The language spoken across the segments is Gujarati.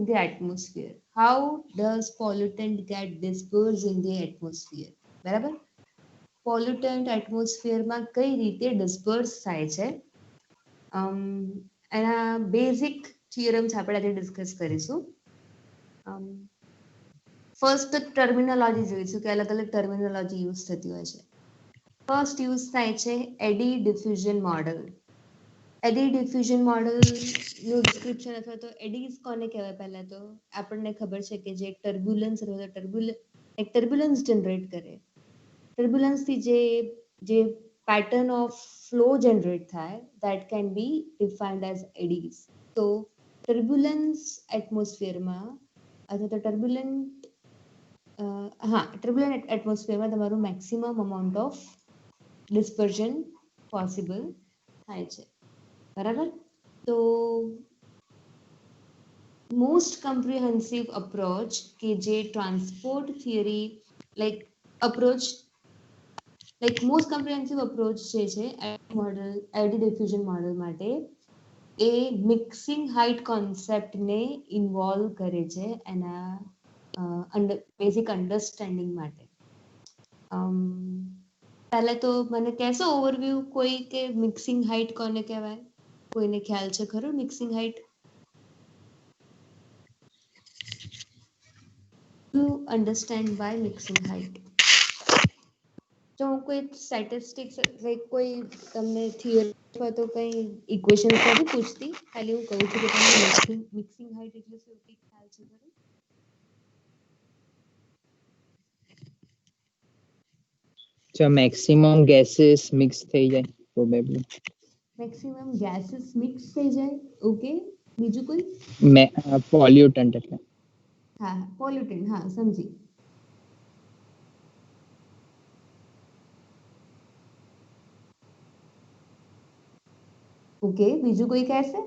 the atmosphere. How does pollutant get dispersed in the atmosphere? બરાબર, પોલ્યુટન્ટ એટમોસ્ફિયરમાં કઈ રીતે ડિસ્પર્સ થાય છે, એના બેઝિક થિયરમ્સ આપણે આજે ડિસ્કસ કરીશું. ફર્સ્ટ ટર્મિનોલોજી જોઈશું કે અલગ અલગ ટર્મિનોલોજી યુઝ થતી હોય છે. ફર્સ્ટ યુઝ થાય છે એડી ડિફ્યુઝન મોડલ. એડી ડિફ્યુઝન મોડલનું ડિસ્ક્રિપ્શન અથવા તો એડીઝ કોને કહેવાય, પહેલા તો આપણને ખબર છે કે જે ટર્બ્યુલન્સ એક ટર્બ્યુલન્સ જનરેટ કરે, ટર્બ્યુલન્સથી જે પેટર્ન ઓફ ફ્લો જનરેટ થાય, that can be defined as eddies. તો ટર્બ્યુલન્સ એટમોસ્ફિયરમાં અથવા તો ટર્બ્યુલન્ટ એટમોસ્ફિયરમાં તમારું maximum amount of dispersion possible થાય છે. બરાબર, તો મોસ્ટ કમ્પ્રિહેન્સિવ અપ્રોચ કે જે transport theory most comprehensive approach જે છે એડી ડિફ્યુઝન મોડલ માટે, એ મિક્સિંગ હાઇટ કોન્સેપ્ટને ઇન્વોલ્વ કરે છે એના બેઝિક અન્ડરસ્ટેન્ડિંગ માટે. પહેલા તો મને કહેશો ઓવરવ્યૂ કોઈ કે મિક્સિંગ હાઇટ કોને કહેવાય? કોઈને ખ્યાલ છે ખરું mixing height? You understand by mixing height? જો હું કોઈ સ્ટેટિસ્ટિક્સ કોઈ તમને થિયરી અથવા તો કંઈ ઇક્વેશન નથી પૂછતી, ખાલી હું કહું છું કે તમને મિક્સિંગ હાઇટ એટલે શું, કંઈ ખ્યાલ છે ખરું? જો મેક્સિમમ ગેસીસ મિક્સ થઈ જાય પ્રોબેબલી. મેક્સિમમ ગેસીસ મિક્સ થઈ જાય, ઓકે. બીજું કોઈ? પોલ્યુટન્ટ એટલે હા, પોલ્યુટન્ટ, હા સમજી. ઓકે, બીજું કોઈ કહેશે?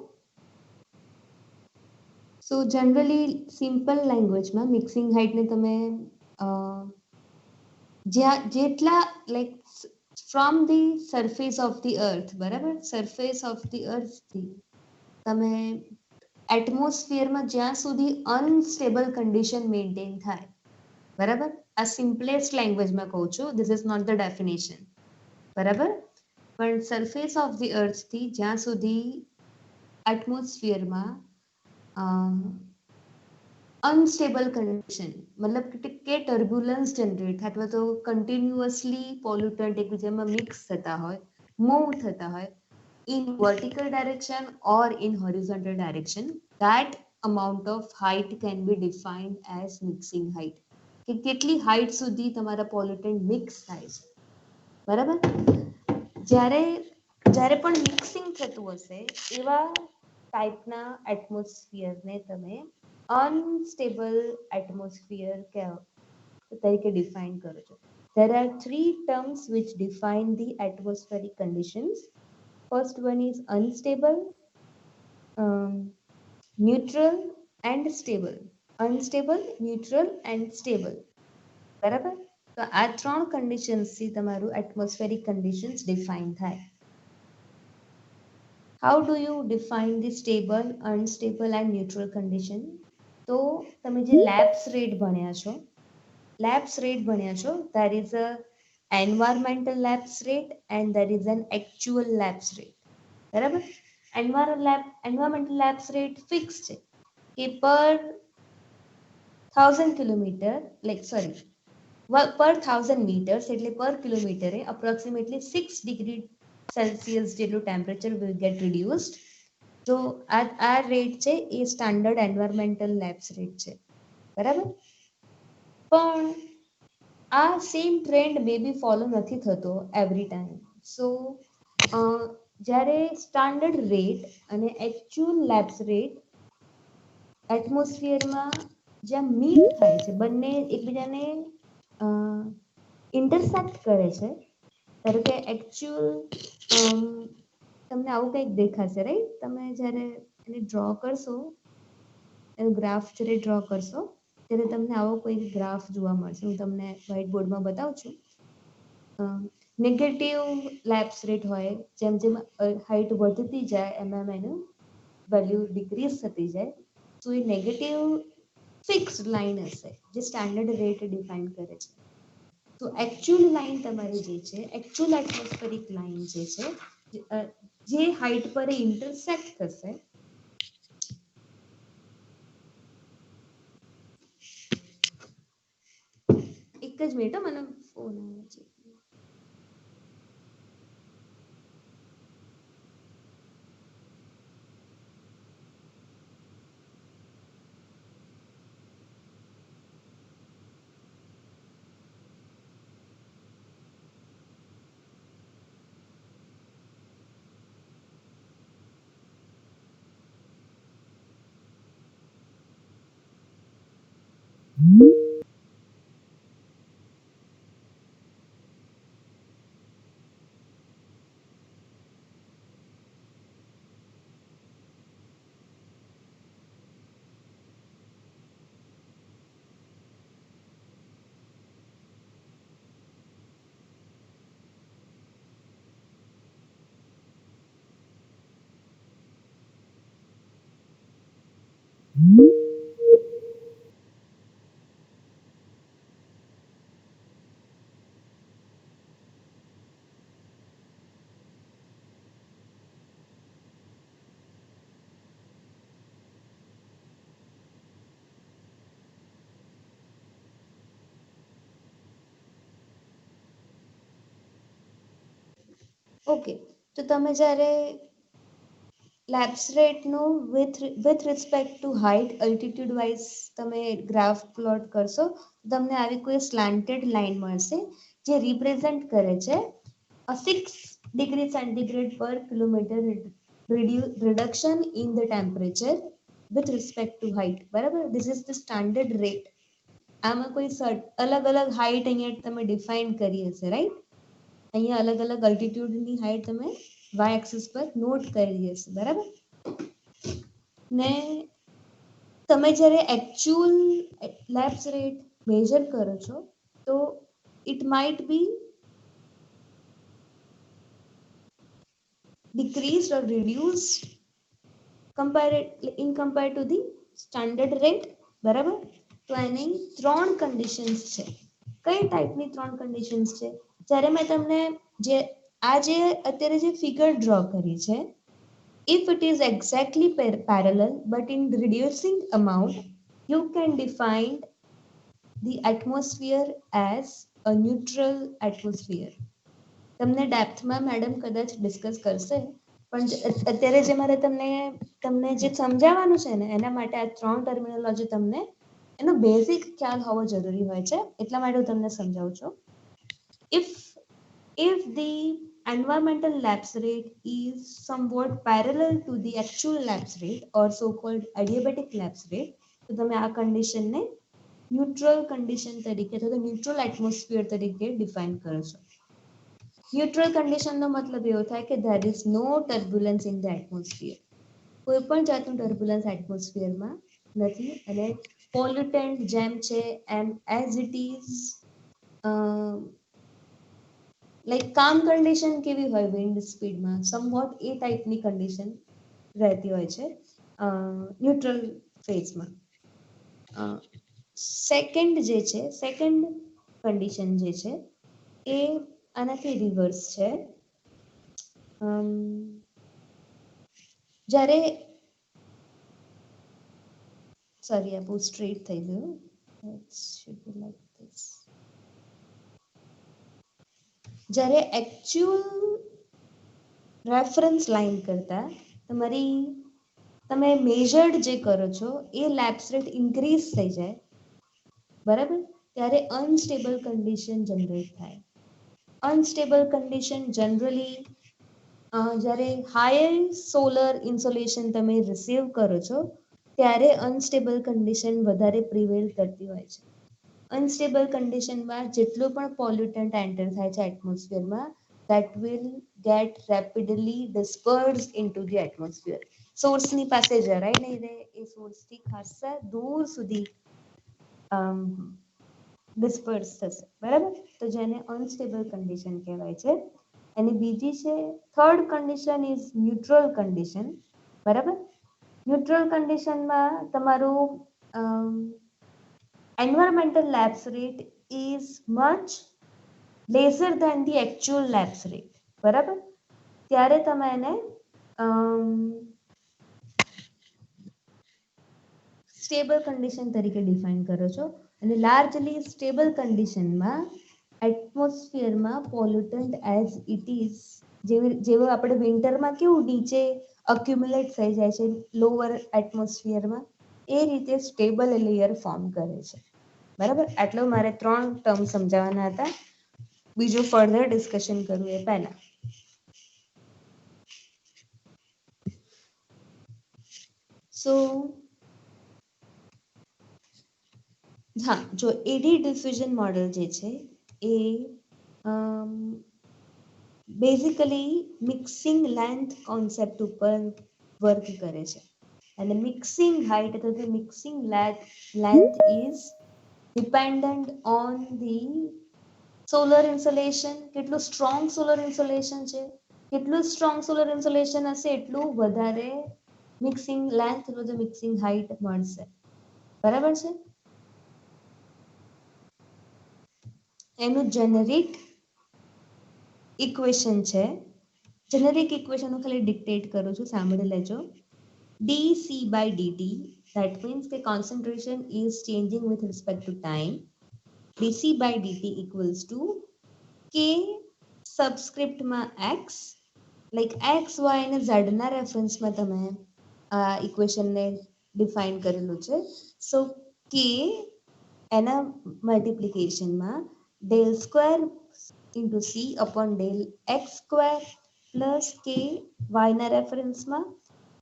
સો જનરલી સિમ્પલ લેંગ્વેજમાં મિક્સિંગ હાઇટને તમે જેટલા from the surface of the અર્થ, બરાબર, સરફેસ ઓફ ધી અર્થથી તમે એટમોસ્ફિયરમાં જ્યાં સુધી અનસ્ટેબલ કન્ડિશન મેન્ટેન થાય, બરાબર, આ સિમ્પલેસ્ટ લેંગ્વેજમાં કહું છું, this is not the definition, બરાબર, પણ સરફેસ ઓફ ધી અર્થથી જ્યાં સુધી એટમોસ્ફિયરમાં અનસ્ટેબલ કન્ડિશન, મતલબ કે ટર્બ્યુલન્સ જનરેટ થાય અથવા તો કન્ટિન્યુઅસલી પોલ્યુટન્ટ એકબીજામાં મિક્સ થતા હોય, મૂવ થતા હોય in vertical direction or in horizontal direction, that amount of height can be defined as mixing height. કે કેટલી હાઇટ સુધી તમારા પોલ્યુટન્ટ મિક્સ થાય છે, બરાબર. જ્યારે પણ મિક્સિંગ થતું હશે એવા ટાઈપના એટમોસ્ફિયરને તમે અનસ્ટેબલ એટમોસ્ફિયર તરીકે ડિફાઇન કરો છો. There are three terms which define the atmospheric conditions. First one is unstable, neutral and stable. Unstable, neutral and stable. બરાબર, તો આ ત્રણ કન્ડિશન્સથી તમારું એટમોસ્ફેરિક કન્ડિશન્સ ડિફાઇન થાય. How do you define the stable, unstable and neutral condition? તો તમે જે લેબ્સ રેટ ભણ્યા છો, there is a environmental lapse rate and there is an actual lapse rate, બરાબર. એન્વાયરમેન્ટલ લેપ્સ રેટ ફિક્સ છે કે પર 1000 કિલોમીટર પર 1000 મીટર્સ એટલે પર કિલોમીટરે અપ્રોક્સિમેટલી 6 ડિગ્રી સેલ્સિયસ જેટલું ટેમ્પરેચર વિલ ગેટ રિડ્યુસ્ડ. જો આ રેટ છે એ સ્ટાન્ડર્ડ એન્વાયરમેન્ટલ લેપ્સ રેટ છે, બરાબર. પણ આ સેમ ટ્રેન્ડ મે બી ફોલો નથી થતો એવરી ટાઈમ. સો જ્યારે સ્ટાન્ડર્ડ રેટ અને એકચ્યુઅલ લેપ્સ રેટ એટમોસ્ફિયરમાં જ્યાં મીટ થાય છે, બંને એકબીજાને ઇન્ટરસેક્ટ કરે છે, ધારો કે એકચ્યુઅલ તમને આવું કંઈક દેખાશે, રાઈટ? તમે જ્યારે એને ડ્રો કરશો, એનો ગ્રાફ જ્યારે ડ્રો કરશો ત્યારે તમને આવો કોઈ ગ્રાફ જોવા મળશે. હું તમને વ્હાઇટ બોર્ડમાં બતાવું છું. નેગેટિવ લેપ્સ રેટ હોય, જેમ જેમ હાઇટ વધતી જાય એમ એનું વેલ્યુ ડિક્રીઝ થતી જાય. તો એ નેગેટિવ ફિક્સ્ડ લાઈન હશે જે સ્ટાન્ડર્ડ રેટ ડિફાઇન કરે છે. તો એકચ્યુઅલ લાઈન તમારી જે છે એકચ્યુઅલ એટમોસ્ફેરિક લાઈન જે છે જે હાઈટ પર ઇન્ટરસેક્ટ થશે એક જ મિનિટ મને ફોન આવે છે. ઓકે, તો તમે જ્યારે લેપ્સ રેટનું with respect to height altitude wise તમે ગ્રાફ પ્લોટ કરશો તમને આવી કોઈ સ્લાન્ટેડ લાઇન મળશે જે રિપ્રેઝન્ટ કરે છે 6 degree centigrade per kilometre reduction in the temperature with respect to height. બરાબર, this is the standard rate. આમાં કોઈ અલગ અલગ હાઇટ અહીંયા તમે ડિફાઇન કરી હશે, રાઈટ? અહીંયા અલગ અલગ અલ્ટિટ્યુડની હાઇટ તમે વાય એક્સિસ પર નોટ કરી હશે, બરાબર? ને તમે જ્યારે એકચ્યુઅલ લેપ્સ રેટ મેજર કરો છો તો it might be decreased or reduced in compared to the standard rate. બરાબર, તો એની ત્રણ કન્ડિશન્સ છે. કઈ ટાઈપની ત્રણ કન્ડિશન્સ છે? જ્યારે મેં તમને જે આ જે અત્યારે જે ફિગર ડ્રો કરી છે, if it is exactly parallel but in reducing amount, you can define the atmosphere as a neutral atmosphere. તમને ડેપ્થમાં મેડમ કદાચ ડિસ્કસ કરશે, પણ અત્યારે જે મારે તમને જે સમજાવવાનું છે ને એના માટે આ ત્રણ ટર્મિનોલોજી તમને એનો બેઝિક ખ્યાલ હોવો જરૂરી હોય છે, એટલા માટે હું તમને સમજાવું છું. If the environmental lapse rate is somewhat parallel to the actual lapse rate or so called adiabatic lapse rate, તો તમે આ કન્ડિશનને ન્યુટ્રલ કન્ડિશન તરીકે અથવા ન્યુટ્રલ એટમોસ્ફિયર તરીકે ડિફાઇન કરો છો. ન્યુટ્રલ કન્ડિશનનો મતલબ એવો થાય કે there is no turbulence in the atmosphere. કોઈ પણ જાતનું ટર્બ્યુલન્સ એટમોસ્ફિયરમાં નથી અને પોલ્યુટન્ટ જેમ છે એમ એઝ ઇટ ઇઝ લાઈક કામ કન્ડિશન કેવી હોય વિન્ડ સ્પીડમાં સમવોટ એ ટાઈપની કન્ડિશન રહેતી હોય છે ન્યુટ્રલ ફેઝમાં. સેકન્ડ જે છે સેકન્ડ કન્ડિશન જે છે એ આનાથી રિવર્સ છે. જ્યારે સોરી આ બહુ સ્ટ્રેટ થઈ ગયું. જ્યારે એકચ્યુઅલ રેફરન્સ લાઈન કરતા તમે મેજર્ડ જે કરો છો એ લેપ્સ રેટ ઇન્ક્રીઝ થઈ જાય, બરાબર, ત્યારે અનસ્ટેબલ કન્ડિશન જનરેટ થાય. અનસ્ટેબલ કન્ડિશન જનરલી જ્યારે હાયર સોલર ઇન્સોલેશન તમે રિસીવ કરો છો ત્યારે અનસ્ટેબલ કન્ડિશન વધારે પ્રિવેલ કરતી હોય છે. અનસ્ટેબલ કન્ડિશનમાં જેટલું પણ પોલ્યુટન્ટ એન્ટર થાય છે એટમોસ્ફિયરમાં that will get rapidly dispersed into the atmosphere. સોર્સની પાસે જરાય નહીં રહે, એ સોર્સથી ખાસા દૂર સુધી ડિસ્પર્સ થશે, બરાબર? તો જેને અનસ્ટેબલ કન્ડિશન કહેવાય છે. અને બીજી છે third condition is neutral condition, બરાબર? ન્યુટ્રલ કન્ડિશનમાં તમારું environmental lapse rate is much lesser than the actual lapse rate. બરાબર, ત્યારે તમે એને સ્ટેબલ કન્ડિશન તરીકે ડિફાઇન કરો છો. અને લાર્જલી સ્ટેબલ કન્ડિશનમાં એટમોસ્ફિયરમાં પોલ્યુટન્ટ એઝ ઇટ ઇઝ, જેવું આપણે વિન્ટરમાં કેવું નીચે અક્યુમ્યુલેટ થઈ જાય છે લોઅર એટમોસ્ફિયરમાં, એ રીતે સ્ટેબલ લેયર ફોર્મ કરે છે. બરાબર, આટલો મારે 3 ટર્મ સમજાવવાના હતા. બીજું ફર્ધર ડિસ્કશન કરવું એ પહેલા. સો હા, જો એડી ડિફ્યુઝન મોડેલ જે છે એ બેઝિકલી મિક્સિંગ લેન્થ કોન્સેપ્ટ ઉપર વર્ક કરે છે. અને મિક્સિંગ હાઇટ અથવા તો mixing length is dependent on the solar insolation. કેટલું સ્ટ્રોંગ સોલર ઇન્સોલેશન છે, કેટલું સ્ટ્રોંગ સોલર ઇન્સોલેશન હશે એટલું વધારે મિક્સિંગ લેન્થ અથવા તો મિક્સિંગ હાઇટ મળશે. બરાબર છે. એનું જેનેરિક ઇક્વેશન છે. જેનેરિક ઇક્વેશન હું ખાલી ડિક્ટેટ કરું છું, સાંભળી લેજો. dc by dt, that means the concentration is changing with respect to time. dc by dt equals to k સબસ્ક્રિપ્ટમાં x, like x y અને z ના રેફરન્સમાં તમે આ ઇક્વેશનને ડિફાઇન કરેલું છે. સો k એના મલ્ટિપ્લિકેશનમાં del square into c upon del x square plus k y ના રેફરન્સમાં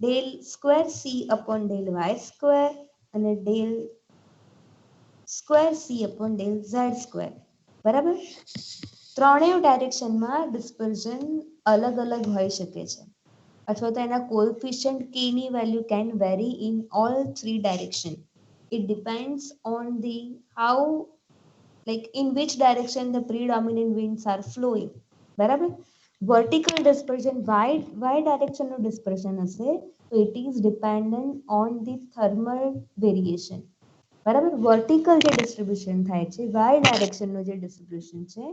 del square c upon del y square અને del square c upon del z square. બરાબર, ત્રણેય ડાયરેક્શનમાં ડિસ્પર્ઝન અલગ અલગ હોઈ શકે છે, અથવા તો એના કોએફિશિયન્ટ k ની value can very in all three direction. It depends on the how, like in which direction the predominant winds are flowing. બરાબર, vertical dispersion y direction નું dispersion હશે તો it is dependent on the thermal variation. બરાબર, વર્ટિકલ જે ડિસ્ટ્રીબ્યુશન થાય છે, y ડાયરેક્શનનું જે ડિસ્ટ્રીબ્યુશન છે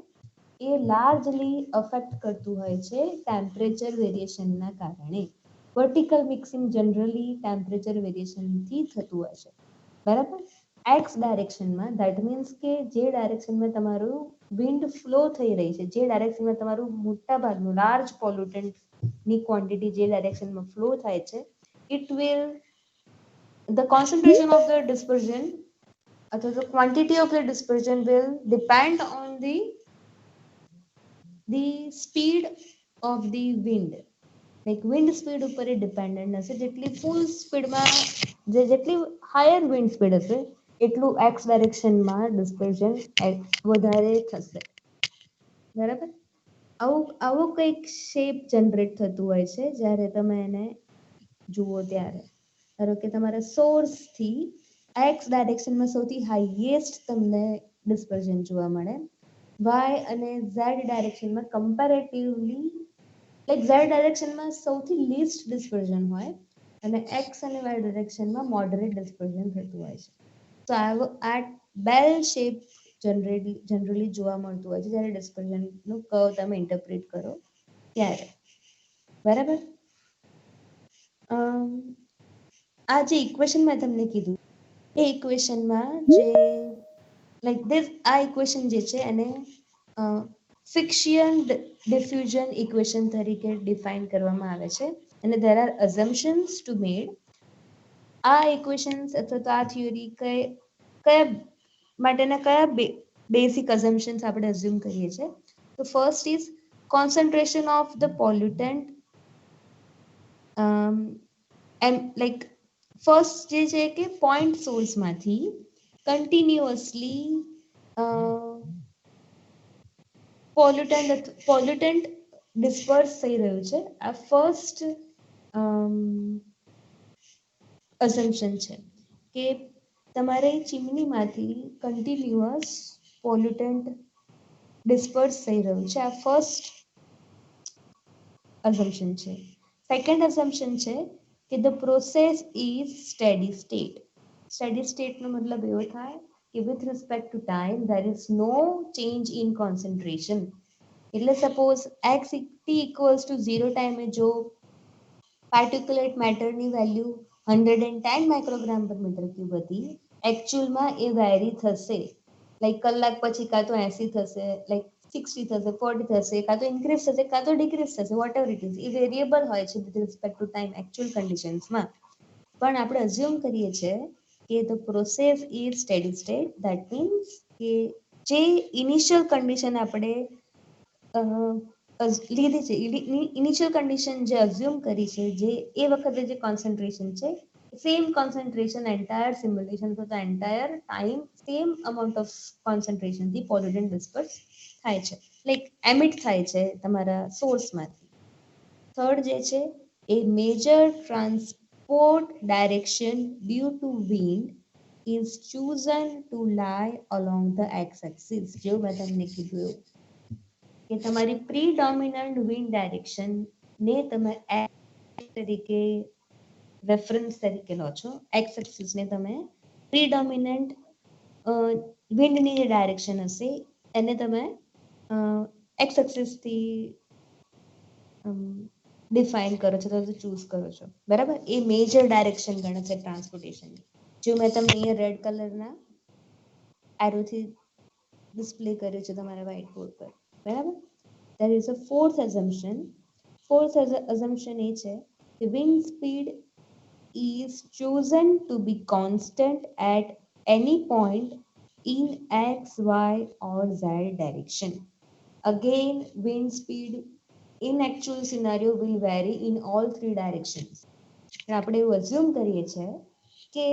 એ લાર્જલી અફેક્ટ કરતું હોય છે ટેમ્પરેચર વેરિએશનના કારણે. વર્ટિકલ મિક્સિંગ જનરલી ટેમ્પરેચર વેરિએશનથી થતું હોય છે. બરાબર, એક્સ ડાયરેક્શનમાં ધેટ મીન્સ કે જે ડાયરેક્શનમાં તમારું વિન્ડ ફ્લો થઈ રહી છે, જે ડાયરેક્શનમાં તમારું મોટા ભાગનું લાર્જ પોલ્યુટન્ટની ક્વોન્ટિટી જે ડાયરેક્શનમાં ફ્લો થાય છે, it will the concentration of the dispersion અથવા the quantity of the dispersion will depend on the speed of the wind. Like wind speed ઉપર એ ડિપેન્ડન્ટ હશે. જેટલી ફૂલ સ્પીડમાં જેટલી હાયર વિન્ડ સ્પીડ હશે એટલું એક્સ ડાયરેક્શનમાં ડિસ્પર્ઝન વધારે થશે. બરાબર, આવું કંઈક શેપ જનરેટ થતું હોય છે જ્યારે તમે એને જુઓ ત્યારે. ધારો કે તમારા સોર્સથી એક્સ ડાયરેક્શનમાં સૌથી હાઈએસ્ટ તમને ડિસ્પર્ઝન જોવા મળે, વાય અને ઝેડ ડાયરેક્શનમાં કમ્પેરેટિવલી લાઈક ઝેડ ડાયરેક્શનમાં સૌથી લીસ્ટ ડિસ્પર્ઝન હોય અને એક્સ અને વાય ડાયરેક્શનમાં મોડરેટ ડિસ્પર્ઝન થતું હોય છે. તો આ બેલ શેપ જનરલી જોવા મળતું હોય છે જ્યારે ડિસ્પર્ઝનનું કર્વ તમે ઇન્ટરપ્રિટ કરો ત્યારે. બરાબર, આ જે ઇક્વેશન મેં તમને કીધું એ ઇક્વેશનમાં જે લાઈક ધીસ, આ ઇક્વેશન જે છે એને ફિક્શિયન ડિફ્યુઝન ઇક્વેશન તરીકે ડિફાઇન કરવામાં આવે છે. અને there are assumptions to made. આ ઇક્વેશન્સ અથવા તો આ થિયરી કયા માટેના કયા બેઝિક અઝમ્પશન્સ આપણે અઝ્યુમ કરીએ છીએ. તો first is concentration of the pollutant, and like first જે છે કે પોઈન્ટ સોર્સમાંથી કન્ટિન્યુઅસલી પોલ્યુટન્ટ ડિસ્પર્સ થઈ રહ્યું છે. આ ફર્સ્ટ અઝમ્પશન છે કે તમારે ચીમનીમાંથી કન્ટિન્યુઅસ પોલ્યુટન્ટ ડિસ્પર્સ થઈ રહ્યું છે. આ ફર્સ્ટ અઝમ્પશન છે. સેકન્ડ અઝમ્પશન છે કે the process is steady state. Steady સ્ટેટનો મતલબ એવો થાય કે with respect to time there is no change in concentration. એટલે suppose x t equals to 0 ટાઈમે જો પાર્ટિક્યુલેટ મેટરની value 110 microgram per metre cube હતી, એકચ્યુઅલમાં એ વેરી થશે. લાઈક કલાક પછી કાં તો 80 થશે, લાઈક 60 થશે, 40 થશે, કાં તો ઇન્ક્રીઝ થશે, કાં તો ડિક્રીઝ થશે, વોટ એવર ઇટ ઇઝ. એ વેરિયેબલ હોય છે with respect to time actual કન્ડિશન્સમાં. પણ આપણે અઝ્યુમ કરીએ છીએ કે the process is steady state. That means કે જે ઇનિશિયલ કન્ડિશન આપણે લીધી છે, ઇનિશિયલ કન્ડિશન જે અઝ્યુમ કરી છે, જે એ વખતે જે કોન્સન્ટ્રેશન છે, સેમ કોન્સન્ટ્રેશન એન્ટાયર સિમ્યુલેશન અથવા entire time same amount of કોન્સન્ટ્રેશનથી પોલ્યુટન્ટ ડિસ્પર્સ થાય છે, લાઈક એમિટ થાય છે તમારા સોર્સમાંથી. થર્ડ જે છે એ major transport direction due to wind is chosen to lie along the x-axis. જેવું મેં તમને કીધું એવું કે તમારી પ્રીડોમિનન્ટ વિન્ડ ડાયરેક્શન ને તમે x તરીકે રેફરન્સ તરીકે લો છો. એક્સ એક્સિસને તમે પ્રીડોમિનન્ટ વિન્ડની જે ડાયરેક્શન હશે એને તમે એક્સ એક્સિસથી ડિફાઇન કરો છો, તો ચૂઝ કરો છો, બરાબર. એ મેજર ડાયરેક્શન ગણશે ટ્રાન્સપોર્ટેશનની. જો મેં તમને અહીંયા રેડ કલરના એરોથી ડિસ્પ્લે કર્યું છે તમારા વ્હાઇટ બોર્ડ પર, બરાબર. There is a fourth assumption. Fourth assumption એ છે કે wind speed is chosen to be constant at any point in x, y or z direction. Again, wind speed in actual scenario will vary in all three directions. આપણે એવું અઝ્યુમ કરીએ છીએ કે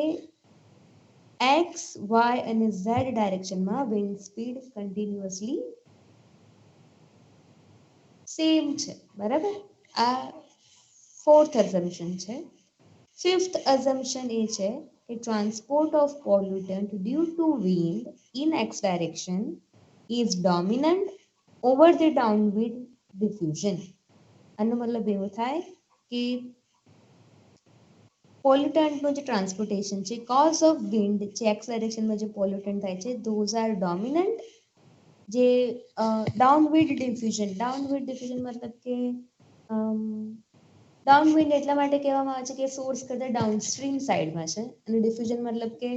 એક્સ, વાય અને ઝેડ ડાયરેક્શનમાં વિન્ડ સ્પીડ કન્ટિન્યુઅસલી સેમ છે, બરાબર. આ ફોર્થ અઝમ્પશન છે. ફિફ્થ અઝમ્પશન એ છે કે transport of pollutant due to wind in x direction is dominant over the downwind diffusion. આનો મતલબ એવો થાય કે પોલ્યુટન્ટનું જે ટ્રાન્સપોર્ટેશન છે કોઝ ઓફ વિન્ડ, જે એક્સ ડાયરેક્શનમાં જે પોલ્યુટન્ટ થાય છે, ધોઝ આર ડોમિનન્ટ. જે ડાઉનવિન્ડ ડિફ્યુઝન મતલબ કે ડાઉનવિન્ડ એટલા માટે કહેવામાં આવે છે કે સોર્સ કરતાં ડાઉનસ્ટ્રીમ સાઈડમાં છે, અને ડિફ્યુઝન મતલબ કે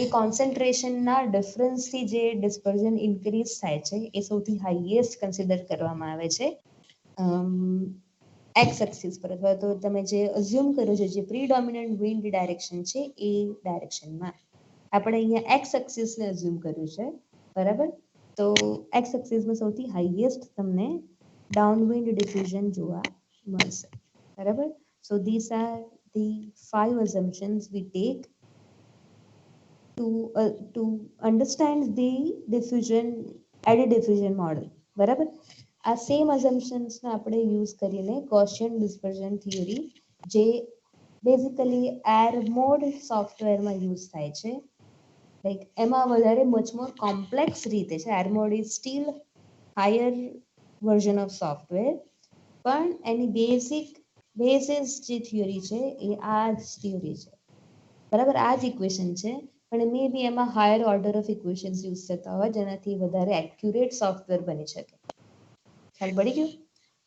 એ કોન્સન્ટ્રેશનના ડિફરન્સથી જે ડિસ્પર્ઝન ઇન્ક્રીઝ થાય છે એ સૌથી હાઈએસ્ટ કન્સિડર કરવામાં આવે છે એક્સ એક્સિસ પર, અથવા તો તમે જે અઝ્યુમ કર્યો છે જે પ્રીડોમિનન્ટ વિન્ડ ડાયરેક્શન છે એ ડાયરેક્શનમાં. આપણે અહીંયા એક્સ એક્સિસને અઝ્યુમ કર્યું છે, બરાબર. તો એક્સ એક્સિસમાં સૌથી હાઈએસ્ટ તમને ડાઉનવિન્ડ ડિફ્યુઝન જોવા મળશે, બરાબર. So these are the 5 assumptions we take to understand the diffusion, eddy diffusion model, બરાબર. આ સેમ અઝમ્પશન્સને આપણે યુઝ કરીને ગૌસિયન ડિસ્પર્ઝન થિયરી, જે બેઝિકલી એર મોડ સોફ્ટવેરમાં યુઝ થાય છે, લાઈક એમાં વધારે મચ મોર કોમ્પ્લેક્સ રીતે છે. Air mode is still higher version of software, પણ એની બેસિસ જે થિયરી છે એ આ જ થિયરી છે, બરાબર. આ જ ઇક્વેશન છે, પણ મે બી એમાં higher order of equations use થતા હોય જેનાથી વધારે એક્યુરેટ સોફ્ટવેર બની શકે. ખ્યાલ પડી ગયો?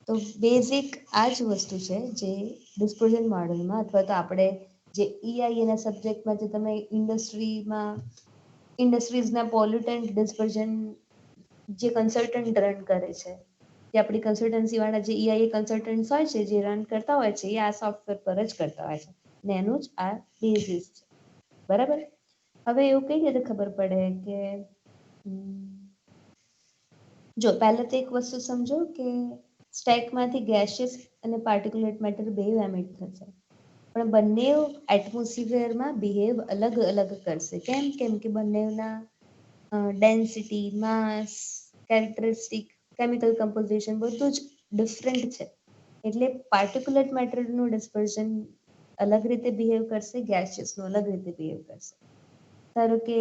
તો બેઝિક આ જ વસ્તુ છે જે ડિસ્પર્ઝન મોડલમાં, અથવા તો આપણે જે EIA સબ્જેક્ટમાં જે તમે ઇન્ડસ્ટ્રીઝના પોલ્યુટન્ટ ડિસ્પર્ઝન જે કન્સલ્ટન્ટ રન કરે છે, જે આપણી કન્સલ્ટન્સી વાળા જે EIA કન્સલ્ટન્ટ હોય છે જે રન કરતા હોય છે, એ આ સોફ્ટવેર પર જ કરતા હોય છે, ને એનું જ આ બેઝિસ છે, બરાબર. હવે એવું કઈ રીતે ખબર પડે કે જો પહેલા તો એક વસ્તુ સમજો કે સ્ટેકમાંથી ગેસિયસ અને પાર્ટિક્યુલેટ મેટર બે એમિટ થશે, પણ બંને એટમોસ્ફિયરમાં બિહેવ અલગ અલગ કરશે. કેમ કે બંનેના ડેન્સિટી, માસ, કેરેક્ટરિસ્ટિક, કેમિકલ કમ્પોઝિશન બધું જ ડિફરન્ટ છે. એટલે પાર્ટિક્યુલેટ મેટરનું ડિસ્પર્ઝન અલગ રીતે બિહેવ કરશે, ગેસિયસનું અલગ રીતે બિહેવ કરશે. ધારો કે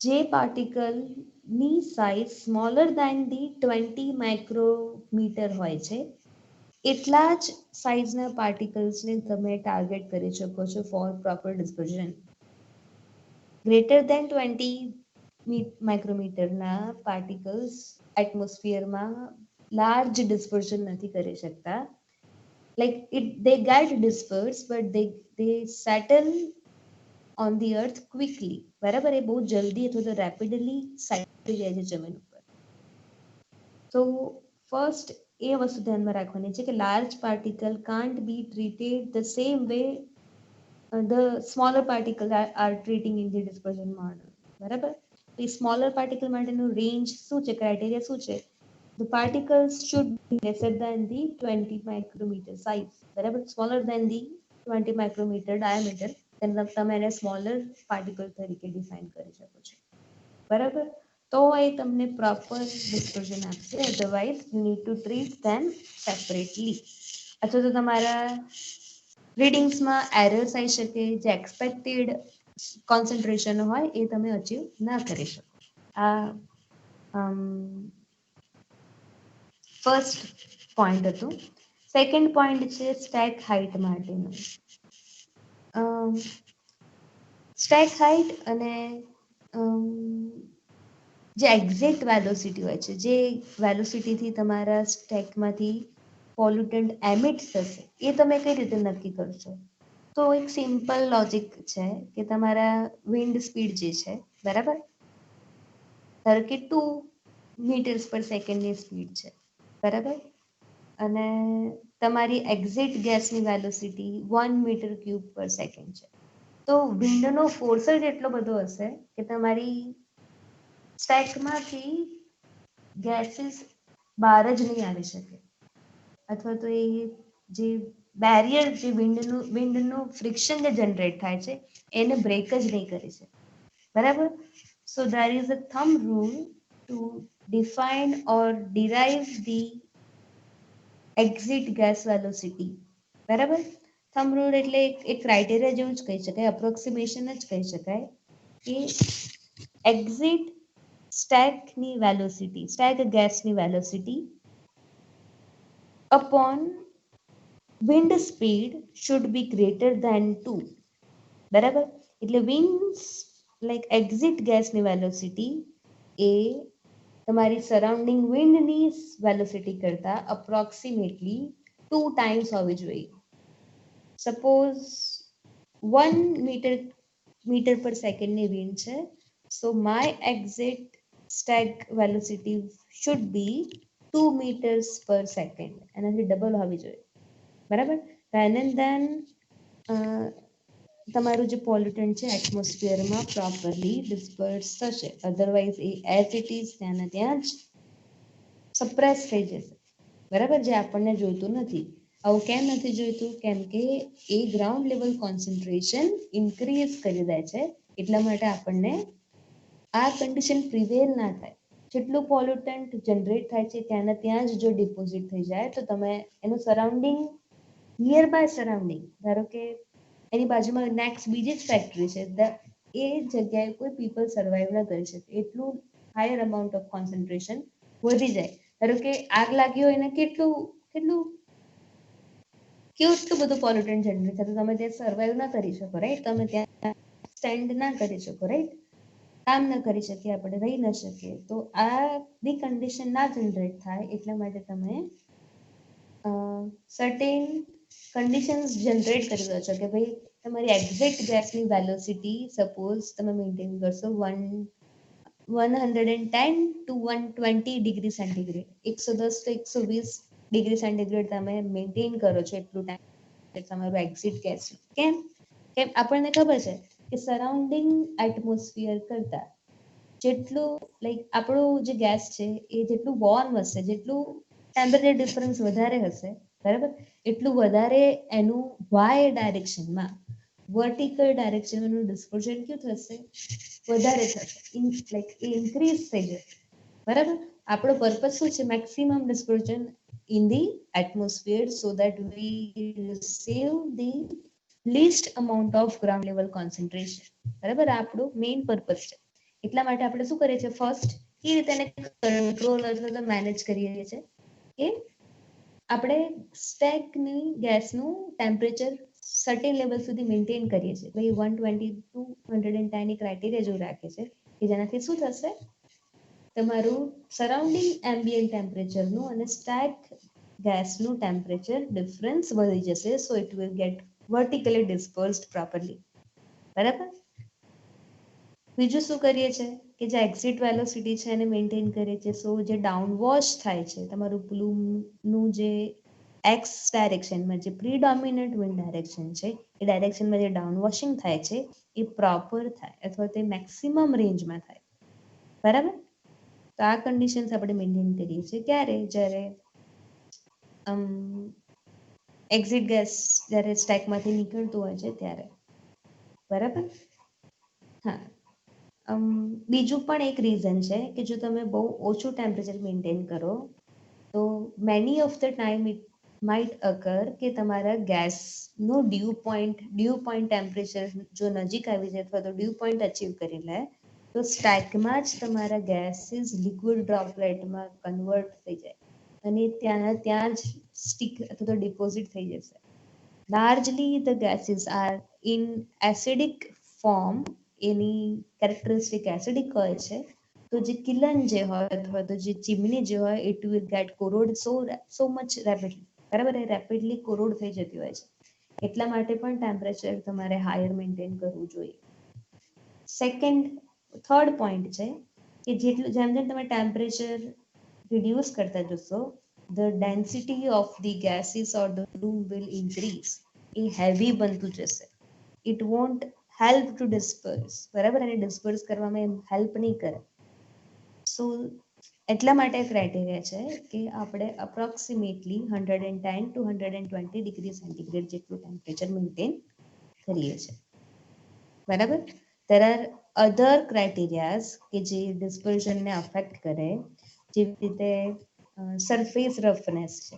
જે પાર્ટિકલની size smaller than the 20 micrometer હોય છે, એટલા જ સાઇઝના પાર્ટિકલ્સને તમે ટાર્ગેટ કરી શકો છો for proper dispersion. Greater than 20 માઇક્રોમીટરના પાર્ટિકલ્સ એટમોસ્ફિયરમાં લાર્જ ડિસ્પર્ઝન નથી કરી શકતા. Like they get dispersed, but they settle on the earth quickly. બરાબર, એ બહુ જલ્દી અથવા તો રેપિડલી સેટલ થઈ જાય છે જમીન ઉપર. તો ફર્સ્ટ એ વસ્તુ ધ્યાનમાં રાખવાની છે કે large particle can't be treated the same way the smaller particle are treating in the dispersion model. બરાબર, એ સ્મોલર પાર્ટિકલ માટેનું રેન્જ શું છે, ક્રાઇટેરિયા શું છે? The particles should be lesser than the 20 micrometer size. બરાબર, smaller than the 20 micrometer diameter. then તમે એને સ્મોલર પાર્ટિકલ તરીકે ડિફાઇન કરી શકો છો. બરાબર, તો એ તમને પ્રોપર ડિસ્પર્ઝન આપશે. Otherwise you need to treat them separately. અથવા તો તમારા રીડિંગ્સમાં એરર્સ આવી શકે, જે એક્સપેક્ટેડ કોન્સન્ટ્રેશન હોય એ તમે અચીવ ના કરી શકો. આ ફર્સ્ટ પોઈન્ટ હતું. સેકન્ડ પોઈન્ટ છે સ્ટેક હાઇટ માટેનું. સ્ટેક હાઇટ અને જે એક્ઝેક્ટ વેલોસિટી હોય છે, જે વેલોસિટીથી તમારા સ્ટેકમાંથી પોલ્યુટન્ટ એમિટ થશે, એ તમે કઈ રીતે નક્કી કરશો? તો એક સિમ્પલ લોજિક છે કે તમારા વિન્ડ સ્પીડ જે છે, બરાબર, ધારો કે 2 મીટર્સ પર સેકન્ડની સ્પીડ છે, બરાબર, અને તમારી એક્ઝેક્ટ ગેસની વેલોસિટી 1 મીટર ક્યુબ પર સેકન્ડ છે. તો વિન્ડનો ફોર્સ જ એટલો બધો હશે કે તમારી સ્ટેકમાંથી ગેસીસ બહાર જ નહીં આવી શકે, અથવા તો એ જે બેરિયર, જે વિન્ડનું ફ્રિક્શન જે જનરેટ થાય છે એને બ્રેક જ નહીં કરી શકે. બરાબર, so there is a thumb rule to define or derive the exit gas velocity. બરાબર, થંબ રૂલ એટલે એક ક્રાઇટેરિયા જેવું જ કહી શકાય, અપ્રોક્સિમેશન જ કહી શકાય કે એક્ઝિટ સ્ટેકની વેલોસિટી, સ્ટેક ગેસની velocity upon wind speed should be greater than 2. બરાબર, એટલે વિન્ડ લાઈક એક્ઝિટ ગેસની વેલોસિટી એ તમારી સરાઉન્ડિંગ વિન્ડની વેલોસિટી કરતા અપ્રોક્સિમેટલી 2 ટાઈમ્સ હોવી જોઈએ. સપોઝ 1 મીટર પર સેકન્ડની વિન્ડ છે, સો my exit stack velocity should be 2 meters per second, એનાથી ડબલ હોવી જોઈએ. બરાબર, એન્ડ ધેન તમારું જે પોલ્યુટન્ટ છે એટમોસ્ફિયરમાં પ્રોપરલી ડિસ્પર્સ થશે. Otherwise A as it is ત્યાં ને ત્યાં જ સપ્રેસ થઈ જશે. બરાબર, જે આપણને જોઈતું નથી. આવું કેમ નથી જોઈતું? કેમ કે એ ગ્રાઉન્ડ લેવલ કોન્સન્ટ્રેશન ઇન્ક્રીઝ કરી દે છે, એટલા માટે આપણને આ કન્ડિશન પ્રિવેલ ના થાય. જેટલું પોલ્યુટન્ટ જનરેટ થાય છે ત્યાં ને ત્યાં જ જો ડિપોઝિટ થઈ જાય, તો તમે એનું સરાઉન્ડિંગ, નિયર બાય સરાઉન્ડિંગ, ધારો કે એની બાજુમાં નેક્સ્ટ બીજી જ ફેક્ટરી છે, એ જગ્યાએ કોઈ પીપલ સર્વાઈવ ન કરી શકે, એટલું હાયર અમાઉન્ટ ઓફ કોન્સન્ટ્રેશન વધી જાય. ધારો કે આગ લાગી હોય ને કેટલું બધું પોલ્યુટન્ટ જનરેટ થાય, તો તમે ત્યાં સર્વાઈવ ના કરી શકો, રાઈટ? તમે ત્યાં સ્ટેન્ડ ના કરી શકો, રાઈટ? કામ ન કરી શકીએ, આપણે રહી ન શકીએ. તો આ બી કન્ડિશન ના જનરેટ થાય એટલા માટે તમે સર્ટેન કન્ડિશન્સ જનરેટ કરી દો છો કે ભાઈ તમારી એક્ઝેક્ટ ગેસની વેલોસિટી સપોઝ તમે મેન્ટેન કરશો 110 to 120 degree centigrade, 110 to 120 degree centigrade તમે મેન્ટેન કરો છો એટલું ટાઈમ તમારું એક્ઝિટ ગેસ. કેમ? આપણને ખબર છે કે સરાઉન્ડિંગ એટમોસ્ફિયર કરતા જેટલું લાઈક આપણું જે ગેસ છે એ જેટલું વોર્મ હશે, જેટલું ટેમ્પરેચર ડિફરન્સ વધારે હશે, બરાબર, એટલું વધારે એનું વાય ડાયરેક્શનમાં, વર્ટિકલ ડાયરેક્શનમાં એનું ડિસ્પર્ઝન કેવું થશે? વધારે થશે, લાઈક એ ઇન્ક્રીઝ થઈ જશે. બરાબર, આપણો પર્પઝ શું છે? Maximum dispersion in the atmosphere so that we receive the least amount of ground level concentration. બરાબર, આપણું મેઇન પર્પઝ છે. એટલા માટે આપણે શું કરીએ છીએ? ફર્સ્ટ એ રીતે એને કંટ્રોલ અથવા તો મેનેજ કરીએ છીએ કે આપણે સ્ટેકની ગેસનું ટેમ્પરેચર સર્ટેન લેવલ સુધી મેન્ટેન કરીએ છીએ. ભાઈ 120 ટુ 110 ની ક્રાઇટેરિયા જેવું રાખે છે કે જેનાથી શું થશે, તમારું સરાઉન્ડિંગ એમ્બિયન્ટ ટેમ્પરેચરનું અને સ્ટેક ગેસનું ટેમ્પરેચર ડિફરન્સ વધી જશે. So it will get vertically dispersed properly. બરાબર. બીજું શું કરીએ છીએ કે જે એક્ઝિટ વેલોસિટી છે એને મેન્ટેન કરીએ છીએ. સો જે ડાઉનવોશ થાય છે તમારું પ્લુમનું જે એક્સ ડાયરેક્શનમાં જે પ્રીડોમિનન્ટ વિન્ડ ડાયરેક્શન છે એ ડાયરેક્શનમાં જે ડાઉનવોશિંગ થાય છે એ પ્રોપર થાય અથવા તે મેક્સિમમ રેન્જમાં થાય. બરાબર. તો આ કન્ડિશન્સ આપણે મેન્ટેન કરીએ છીએ ક્યારે, જ્યારે એક્ઝિટ ગેસ જ્યારે સ્ટેકમાંથી નીકળતું હોય છે ત્યારે. બરાબર. હા. બીજું પણ એક રીઝન છે કે જો તમે બહુ ઓછું ટેમ્પરેચર મેન્ટેન કરો તો many of the time it might અકર કે તમારા ગેસનો ડ્યુ પોઈન્ટ ટેમ્પરેચર જો નજીક આવી જાય અથવા તો ડ્યુ પોઈન્ટ અચીવ કરી લે તો સ્ટેકમાં જ તમારા ગેસીસ લિક્વિડ ડ્રોપલેટમાં કન્વર્ટ થઈ જાય અને ત્યાં જ સ્ટીક અથવા તો ડિપોઝિટ થઈ જશે. Largely the gases are in acidic form, any characteristic acidic હોય છે. તો જે કિલન જે હોય અથવા તો જે ચીમની જે હોય it will get corroded so much rapidly. બરાબર. એ રેપિડલી કોરોડ થઈ જતી હોય છે. એટલા માટે પણ ટેમ્પરેચર તમારે હાયર મેન્ટેન કરવું જોઈએ. થર્ડ પોઈન્ટ છે કે જેટલું જેમ જેમ તમે ટેમ્પરેચર રિડ્યુસ કરતા જશો the density of the gases or the plume will increase. A heavy બનતું જશે. It won't help to disperse. બરાબર. અને ડિસ્પર્સ કરવામાં હેલ્પ નહીં કરે. સો એટલા માટે ક્રાઇટેરિયા છે કે આપણે અપ્રોક્સિમેટલી 110 ટુ 120 ડિગ્રી સેન્ટીગ્રેડ જેટલું ટેમ્પરેચર મેન્ટેન કરીએ છીએ. બરાબર. there are other criterias કે જે ડિસ્પર્ઝનને અફેક્ટ કરે, જેવી રીતે સરફેસ રફનેસ છે,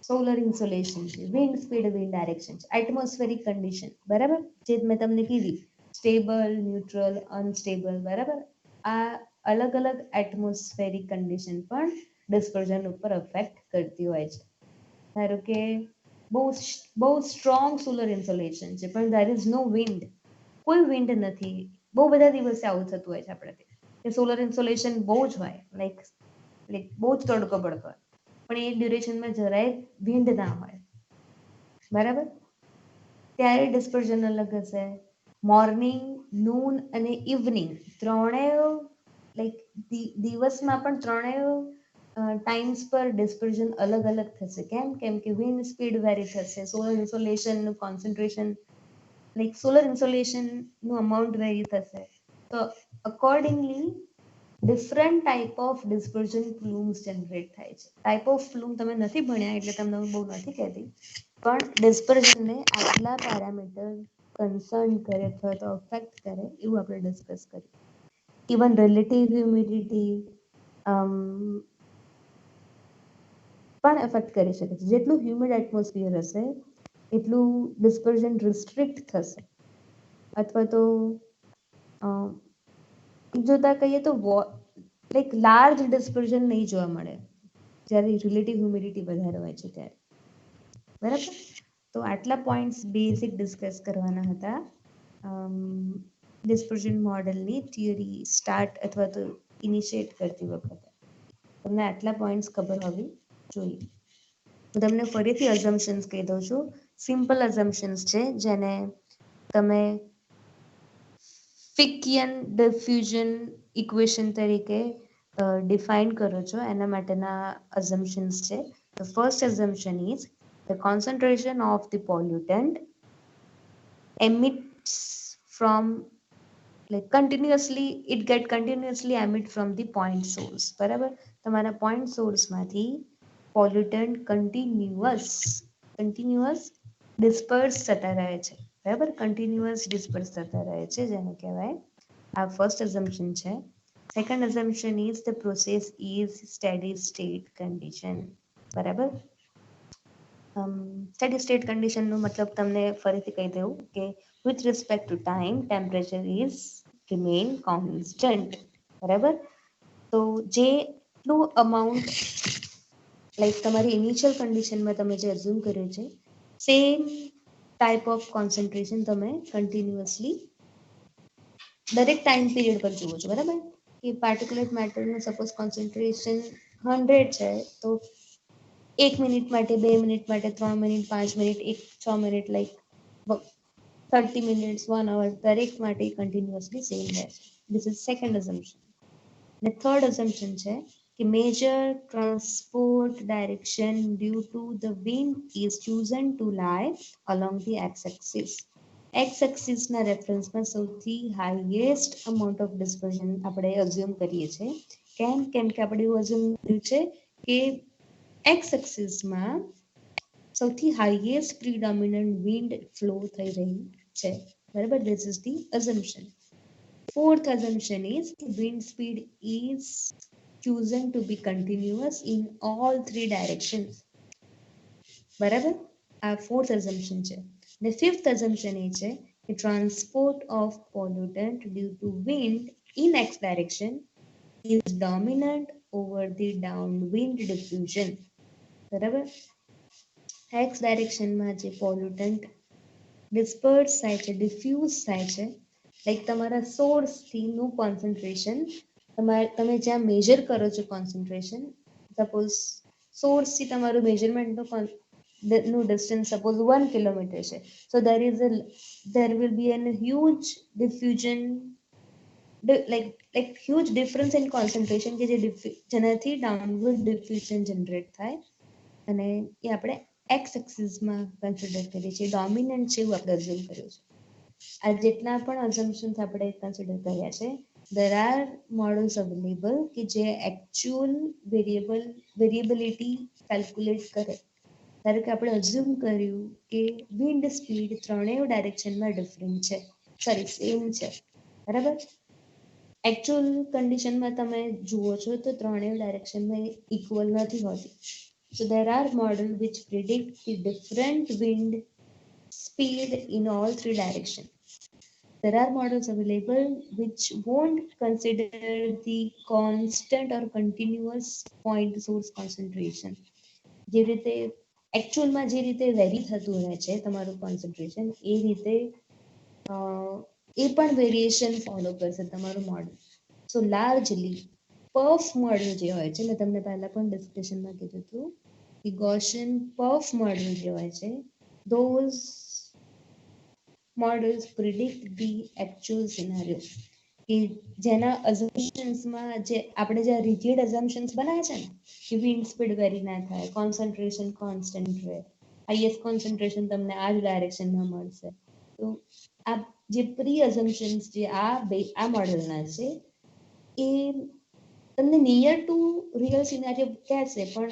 સોલર ઇન્સોલેશન છે, વિન્ડ સ્પીડ, વિન્ડ ડાયરેક્શન છે, એટમોસ્ફેરિક કન્ડિશન. બરાબર. જે મેં તમને કીધી સ્ટેબલ, ન્યુટ્રલ, અનસ્ટેબલ. બરાબર. આ અલગ અલગ એટમોસ્ફેરિક કન્ડિશન પણ ડિસ્પર્ઝન ઉપર અફેક્ટ કરતી હોય છે. ધારો કે બહુ સ્ટ્રોંગ સોલર ઇન્સોલેશન છે પણ ધેર ઇઝ નો વિન્ડ, કોઈ વિન્ડ નથી. બહુ બધા દિવસે આવું થતું હોય છે આપણે કે સોલર ઇન્સોલેશન બહુ જ હોય, લાઈક બહુ જ તડકો પડતો હોય પણ એ ડ્યુરેશનમાં જરાય વિન્ડ ના હોય. બરાબર. ત્યારે ડિસ્પર્ઝન અલગ હશે. મોર્નિંગ, નૂન અને ઇવનિંગ ત્રણેય લાઈક દિવસમાં પણ ત્રણેય ટાઈમ્સ પર ડિસ્પર્ઝન અલગ અલગ થશે. કેમ કે વિન્ડ સ્પીડ વેરી થશે, સોલર ઇન્સોલેશનનું કોન્સન્ટ્રેશન લાઈક સોલર ઇન્સોલેશનનું અમાઉન્ટ વેરી થશે. તો accordingly different type of dispersion plumes generate થાય છે. ટાઈપ ઓફ પ્લુમ તમે નથી ભણ્યા એટલે તમને હું બહુ નથી કહેતી, પણ ડિસ્પર્ઝનને આટલા પેરામીટર કન્સર્ન કરે અથવા તો અફેક્ટ કરે એવું આપણે ડિસ્કસ કરીએ. ઇવન રિલેટિવ હ્યુમિડિટી પણ એફેક્ટ કરી શકે છે. જેટલું હ્યુમિડ એટમોસ્ફિયર હશે એટલું ડિસ્પર્ઝન રિસ્ટ્રિક્ટ થશે અથવા તો જોતા કહીએ તો લાઈક લાર્જ ડિસ્પર્ઝન નહીં જોવા મળે જ્યારે રિલેટિવ હ્યુમિડિટી વધારે હોય છે ત્યારે. બરાબર. તો આટલા પોઈન્ટ્સ બેઝિક ડિસ્કસ કરવાના હતા ડિસ્પર્ઝન મોડેલની થિયરી સ્ટાર્ટ અથવા તો ઇનિશિએટ કરતી વખતે. તમને આટલા પોઈન્ટ્સ ખબર હોવી જોઈએ. હું તમને ફરીથી અઝમ્પશન્સ કહી દઉં છું. સિમ્પલ અઝમ્પશન્સ છે જેને તમે ફિકિયન ડિફ્યુઝન ઇક્વેશન તરીકે ડિફાઇન કરો છો. એના માટેના અઝમ્પશન્સ છે. The first assumption is the concentration of the pollutant emits from continuously emit from the point source. બરાબર. તમારા point source માંથી pollutant continuous disperse થતા રહે છે. બરાબર. continuous disperse થતા રહે છે જેને કહેવાય. આ ફર્સ્ટ assumption છે. Second assumption is the process is steady state condition. બરાબર. સ્ટેડી સ્ટેટ કન્ડિશનનો મતલબ તમને ફરીથી કહી દઉં કે with respect to time temperature is remain constant. બરાબર. તો જેટલું અમાઉન્ટ લાઈક તમારી ઇનિશિયલ કન્ડિશનમાં તમે જે અઝ્યુમ કર્યું છે સેમ ટાઈપ ઓફ કોન્સન્ટ્રેશન તમે કન્ટિન્યુઅસલી દરેક ટાઈમ પીરિયડ પર જુઓ છો, બરાબર? કે પાર્ટિક્યુલેટ મેટરનું સપોઝ કોન્સન્ટ્રેશન 100 છે તો 1 મિનિટ માટે, 2 મિનિટ માટે, 3 minute, 5 minute, 6 minute, like 30 minutes, 1 hour, દરેક માટે કન્ટિન્યુઅસલી સેમ રહે છે. This is second assumption. અને થર્ડ અઝમ્પશન છે કે major transport direction due to the wind is chosen to lie along the x-axis. x-axisના રેફરન્સમાં સૌથી હાઈએસ્ટ અમાઉન્ટ ઓફ ડિસ્પર્ઝન આપણે અઝ્યુમ કરીએ છીએ. કેમ કે આપણે એવું અઝ્યુમ કર્યું છે કે x-axisમાં સૌથી હાઈએસ્ટ પ્રીડોમિનન્ટ વિન્ડ ફ્લો થઈ રહી છે, બરાબર? This is the assumption. Fourth assumption is wind speed is chosen to be continuous in all three directions. બરાબર? આ fourth assumption છે. The fifth assumption એ છે કે transport of pollutant due to wind in x direction is dominant over the downwind diffusion. બરાબર? x ડાયરેક્શનમાં જે પોલ્યુટન્ટ ડિસ્પર્સ થાય છે, ડિફ્યુઝ થાય છે, લાઈક તમારા સોર્સથી નું કોન્સન્ટ્રેશન તમે જ્યાં મેજર કરો છો કોન્સન્ટ્રેશન, સપોઝ સોર્સથી તમારું મેજરમેન્ટનું ડિસ્ટન્સ સપોઝ 1 કિલોમીટર છે, સો there will be a huge diffusion, like huge difference in concentration કે જેનાથી ડાઉનવર્ડ ડિફ્યુઝન જનરેટ થાય અને એ આપણે એક્સ એક્સિસમાં કન્સિડર કરીએ છીએ, ડોમિનન્ટ છે એવું આપણે અઝ્યુમ કર્યું છે. આ જેટલા પણ અઝમ્પશન્સ આપણે કન્સિડર કર્યા છે, there are models available કે જે actual વેરિયેબિલિટી કેલ્ક્યુલેટ કરે. ધારો કે આપણે અઝ્યુમ કર્યું કે વિન્ડ સ્પીડ ત્રણેય ડાયરેક્શનમાં ડિફરન્ટ છે, સોરી સેમ છે, બરાબર? એકચ્યુઅલ કન્ડિશનમાં તમે જુઓ છો તો ત્રણેય ડાયરેક્શનમાં ઇક્વલ નથી હોતી. So there are models which predict the different wind speed in all three directions. There are models available which won't consider the constant or continuous point source concentration. જે રીતે એકચ્યુઅલમાં જે રીતે વેરી થતું રહે છે તમારું કોન્સન્ટ્રેશન, એ રીતે એ પણ વેરિએશન ફોલો કરશે તમારું મોડલ. સો લાર્જલી પફ મોડલ જે હોય છે, મેં તમને પહેલા પણ ડિસ્કશનમાં કીધું હતું કે ગોસિયન પફ મોડલ જે હોય છે, those models predict the actual scenario. કે જેના અઝમ્પશન્સમાં જે આપણે જે રિજિડ અઝમ્પશન્સ બનાવ્યા છે ને કે વિન્ડ સ્પીડ વેરી ના થાય, કોન્સન્ટ્રેશન કોન્સ્ટન્ટ રહે, હાઈએસ્ટ કોન્સન્ટ્રેશન તમને આ જ ડાયરેક્શનમાં મળશે, તો આ જે પ્રી અઝમ્પશન્સ જે આ મોડલના છે એ તમને નિયર ટુ રિયલ સિનારીઓ કહેશે, પણ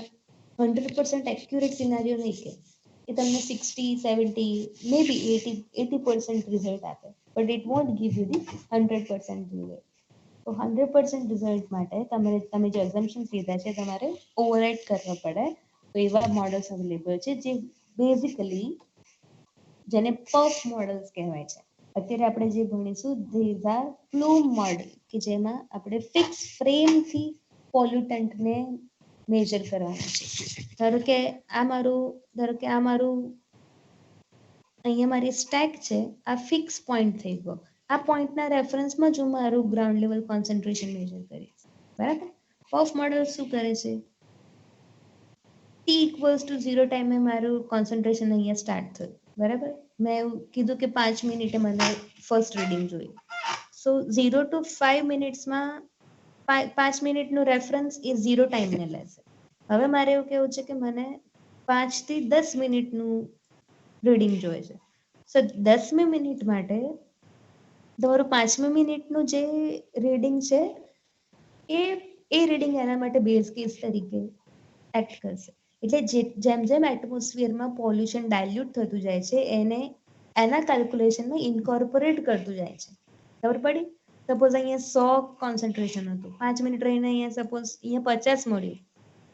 100% એક્યુરેટ સિનારીઓ નહીં કહે. એ તમને 60, 70, મે બી 80% રિઝલ્ટ આપે, but it want give you the 100% result. તો 100% રિઝલ્ટ માટે તમે જે અઝમ્પશન્સ લીધા છે તમારે ઓવરરાઇડ કરવા પડે. તો એવા મોડલ્સ અવેલેબલ છે જે બેઝિકલી જેને પફ મોડલ્સ કહેવાય છે. અત્યારે આપણે જે ભણીશું ધીઝ આર પ્લુમ મોડલ, કે જેમાં આપણે ફિક્સ ફ્રેમથી પોલ્યુટન્ટને મેજર કરવાનું છે. ધારો કે આ મારું અહીંયા મારી સ્ટેક છે, આ ફિક્સ પોઈન્ટ થઈ ગયો. આ પોઈન્ટના રેફરન્સમાં જ હું મારું ગ્રાઉન્ડ લેવલ કોન્સન્ટ્રેશન મેજર કરીશ, બરાબર? પફ મોડલ શું કરે છે? t equals to 0 ટાઈમે મારું કોન્સન્ટ્રેશન અહીંયા સ્ટાર્ટ થયું, બરાબર? મેં એવું કીધું કે 5 મિનિટે મને ફર્સ્ટ રીડિંગ જોઈએ. સો 0 to 5 મિનિટ્સમાં 5 મિનિટનું રેફરન્સ એ 0 ટાઈમને લેશે. હવે મારે એવું કેવું છે કે મને 5 થી 10 મિનિટનું રીડિંગ જોઈએ છે. સો 10મી મિનિટ માટે તમારું 5મી મિનિટનું જે રીડિંગ છે એ રીડિંગ એના માટે બેઝ કેસ તરીકે એક્ટ કરશે. એટલે જેમ જેમ એટમોસ્ફિયરમાં પોલ્યુશન ડાયલ્યુટ થતું જાય છે એને એના કેલ્ક્યુલેશનમાં ઇન્કોર્પોરેટ કરતું જાય છે. ખબર પડી? સપોઝ અહીંયા 100 કોન્સન્ટ્રેશન હતું, 5 મિનિટ રહીને અહીંયા સપોઝ અહીંયા 50 મળ્યું,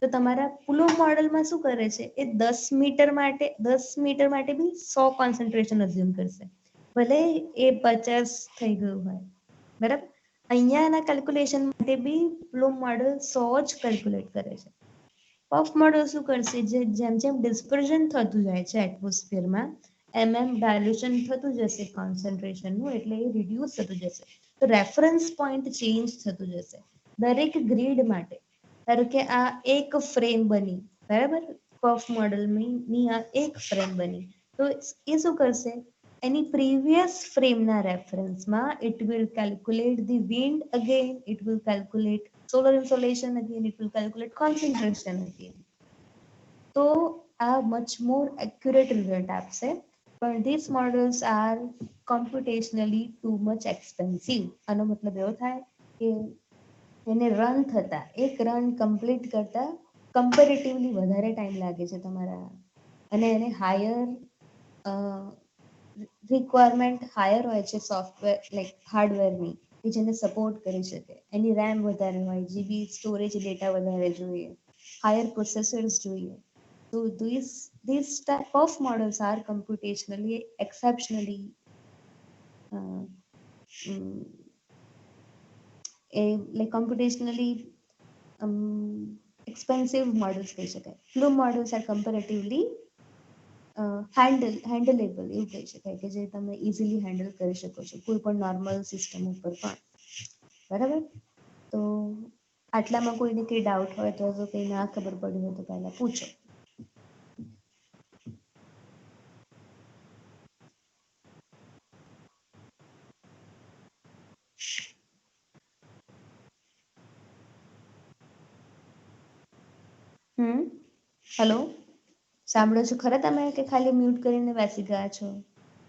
તો તમારા પ્લુમ મોડલમાં શું કરે છે, એ 10 મીટર માટે બી 100 કોન્સન્ટ્રેશન અઝ્યુમ કરશે, ભલે એ 50 થઈ ગયું હોય, બરાબર? અહીંયા એના કેલ્ક્યુલેશન માટે બી પ્લુમ મોડલ 100 જ કેલ્ક્યુલેટ કરે છે. પફ મોડલ શું કરશે, જેમ જેમ ડિસ્પર્ઝન થતું જાય છે એટમોસ્ફિયરમાં એમ ડાયલ્યુશન થતું જશે કોન્સન્ટ્રેશનનું, એટલે એ રિડ્યુસ થતું જશે. તો રેફરન્સ પોઈન્ટ ચેન્જ થતું જશે દરેક ગ્રીડ માટે. ધારો કે આ એક ફ્રેમ બની, બરાબર, પફ મોડલની આ એક ફ્રેમ બની, તો એ શું કરશે, એની પ્રીવિયસ ફ્રેમના રેફરન્સમાં it will calculate the wind again, it will calculate solar insolation again, it will calculate concentration again. તો આ much more accurate result આપશે, પણ these models are computationally too much expensive. આનો મતલબ એવો થાય કે એને રન થતા, એક રન કમ્પ્લીટ કરતા કમ્પેરેટિવલી વધારે ટાઈમ લાગે છે તમારા, અને એને હાયર રિક્વાયરમેન્ટ હાયર હોય છે સોફ્ટવેર લાઈક હાર્ડવેરની, કે જેને સપોર્ટ કરી શકે. એની રેમ વધારે હોય, જીબી સ્ટોરેજ ડેટા વધારે જોઈએ, હાયર પ્રોસેસર્સ જોઈએ. So these type of models are computationally exceptionally like computationally expensive models કહી શકાય. Flume models are comparatively હેન્ડલેબલ એવું કહી શકાય, કે જે તમે ઇઝીલી હેન્ડલ કરી શકો છો કોઈ પણ નોર્મલ સિસ્ટમ ઉપર પણ, બરાબર. તો આટલામાં કોઈને કંઈ ડાઉટ હોય તો, કંઈ ના ખબર પડી હોય તો પહેલા પૂછો. હેલો, સાંભળો છો ખરા તમે, કે ખાલી મ્યુટ કરીને બેસી ગયા છો?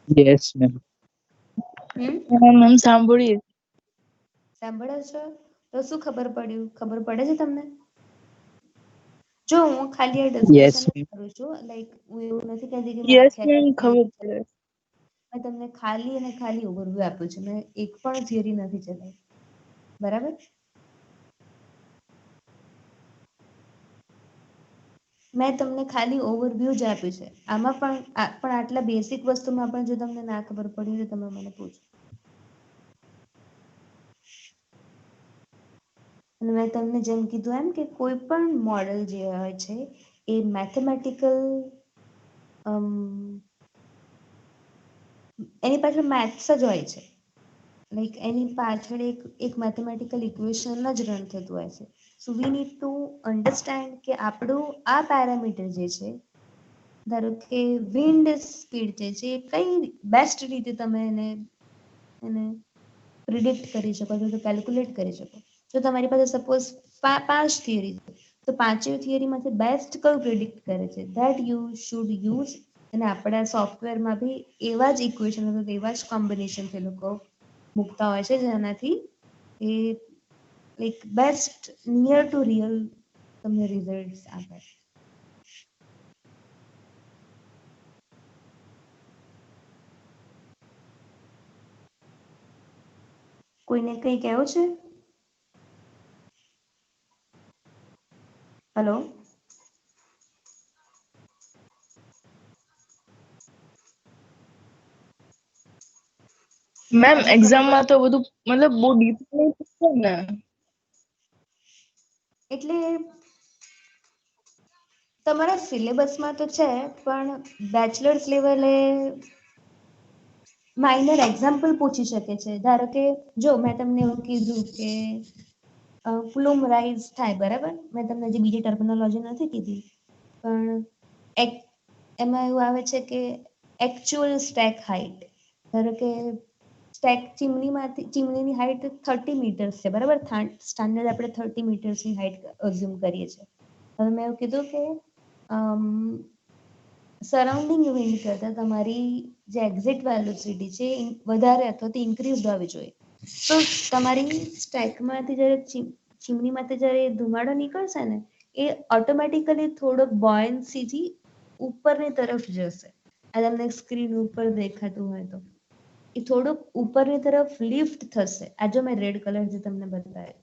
Yes ma'am. મેમ સાંભળીએ. સાંભળો છો તો શું ખબર પડ્યું? ખબર પડે છે તમને? જો હું ખાલી આ ડિસ્કશન કરું છું, લાઈક હું એવું નથી કહેતી કે યસ મેમ, ખબર પડે. મેં તમને ખાલી અને ખાલી ઓવરવ્યુ આપ્યું છે, મેં એક પણ થિયરી નથી ચલાવી, બરાબર. મેં તમને ખાલી ઓવરવ્યુ જ આપ્યું છે. આમાં પણ આટલા બેસિક વસ્તુમાં પણ જો તમને ના ખબર પડી તો તમે મને પૂછો. અને મેં તમને જેમ કીધું એમ કે કોઈ પણ મોડલ જે હોય છે એ મેથેમેટિકલ, એની પાછળ મેથ્સ જ હોય છે. લાઈક એની પાછળ એક મેથેમેટિકલ ઇક્વેશન જ રન થતું હોય છે. સો વી નીડ ટુ અન્ડરસ્ટેન્ડ કે આપણું આ પેરામીટર જે છે, ધારો કે વિન્ડ સ્પીડ જે છે, કઈ બેસ્ટ રીતે તમે એને પ્રિડિક્ટ કરી શકો છો, તો કેલ્ક્યુલેટ કરી શકો. જો તમારી પાસે સપોઝ 5 થિયરી છે, તો 5 થિયરીમાંથી બેસ્ટ કયું પ્રિડિક્ટ કરે છે, ધેટ યુ શુડ યુઝ. અને આપણા સોફ્ટવેરમાં બી એવા જ ઇક્વેશન અથવા એવા જ કોમ્બિનેશન એ લોકો મૂકતા હોય છે, જેનાથી એ like best near to real તમને રિઝલ્ટ્સ આપે. કોઈને કંઈ કહેવું છે? હેલો, મેમ એક્ઝામમાં તો બધું મતલબ બહુ ડીપ છે ને, એટલે તમારા સિલેબસમાં તો છે, પણ બેચલર્સ લેવલે માઇનર એક્ઝામ્પલ પૂછી શકે છે. ધારો કે જો મેં તમને એવું કીધું કે ફ્લુમ રાઇઝ થાય, બરાબર. મેં તમને જે બીજી ટર્મિનોલોજી નથી કીધી, પણ એમાં એવું આવે છે કે એકચ્યુઅલ સ્ટેક હાઇટ. ધારો કે ચીમનીની હાઇટ 30 મીટર્સ છે, બરાબર. સ્ટાન્ડર્ડ આપણે 30 મીટર્સની હાઇટ અઝ્યુમ કરીએ છીએ. હવે મેં એવું કીધું કે સરાઉન્ડિંગ વિન્ડ કરતાં તમારી જે એક્ઝિટ વેલોસિટી છે એ વધારે અથવા તો ઇન્ક્રીઝ હોવી જોઈએ. તો તમારી સ્ટેકમાંથી જ્યારે ચીમનીમાંથી જ્યારે ધુમાડો નીકળશે ને, એ ઓટોમેટિકલી થોડોક બોયન્સીથી ઉપરની તરફ જશે. આ તમને સ્ક્રીન ઉપર દેખાતું હોય તો એ થોડુંક ઉપરની તરફ લિફ્ટ થશે. આ જો મેં રેડ કલર જે તમને બતાવ્યો,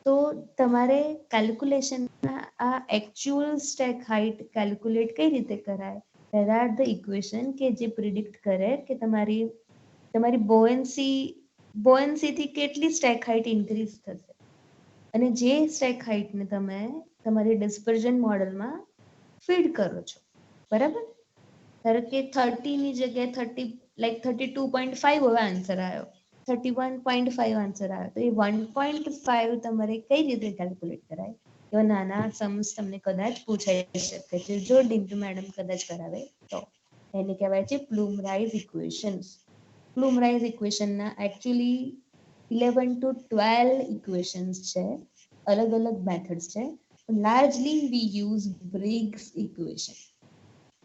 તો તમારે કેલ્ક્યુલેશનમાં આ એકચ્યુઅલ સ્ટેક હાઇટ કેલ્ક્યુલેટ કઈ રીતે કરાય, ધેર આર ધ ઇક્વેશન કે જે પ્રિડિક્ટ કરે કે તમારી બોયન્સીથી કેટલી સ્ટેક હાઇટ ઇન્ક્રીઝ થશે. અને જે સ્ટેક હાઇટને તમે તમારી ડિસ્પર્જન મોડેલમાં ફીડ કરો છો, બરાબર. ધારો કે 30 ની જગ્યાએ 30 લાઈક 32.5 હવે આન્સર આવ્યો, 31.5 આન્સર આવ્યો, તો એ 1.5 તમારે કઈ રીતે કેલ્ક્યુલેટ કરાય? એવા નાના सम्स તમને કદાચ પૂછાઈ શકે છે, જો ડિમ્પલ મેડમ કદાચ કરાવે તો. એને કહેવાય છે પ્લુમરાઇઝ ઇક્વેશન્સ. પ્લુમરાઇઝ ઇક્વેશનના એકચ્યુઅલી 11 to 12 ઇક્વેશન્સ છે, અલગ અલગ મેથડ્સ છે. Largely we use Briggs equation.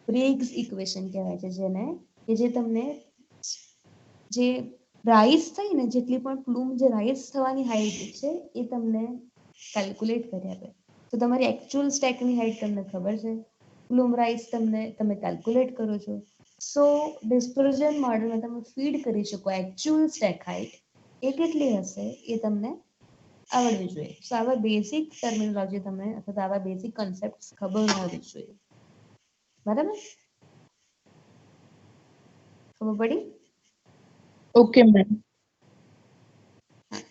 Briggs equation કહેવાય છે જેને, કે જે તમને જે રાઈઝ થઈ ને, જેટલી પણ પ્લુમ જે રાઈઝ થવાની હાઈટ છે એ તમને કેલ્ક્યુલેટ કરી આપે. તો તમારી એકચ્યુઅલ સ્ટેકની હાઈટ તમને ખબર છે, પ્લુમ રાઈઝ તમે કેલ્ક્યુલેટ કરો છો. સો ડિસ્પર્ઝન મોડેલમાં તમે ફીડ કરી શકો એકચ્યુઅલ સ્ટેક હાઈટ એ કેટલી હશે એ તમને આવડવી જોઈએ. સો આવા બેસિક ટર્મિનોલોજી તમને અથવા આવા બેસિક કન્સેપ્ટ ખબર હોવી જોઈએ, બરાબર. ખબર પડી? Okay ma'am.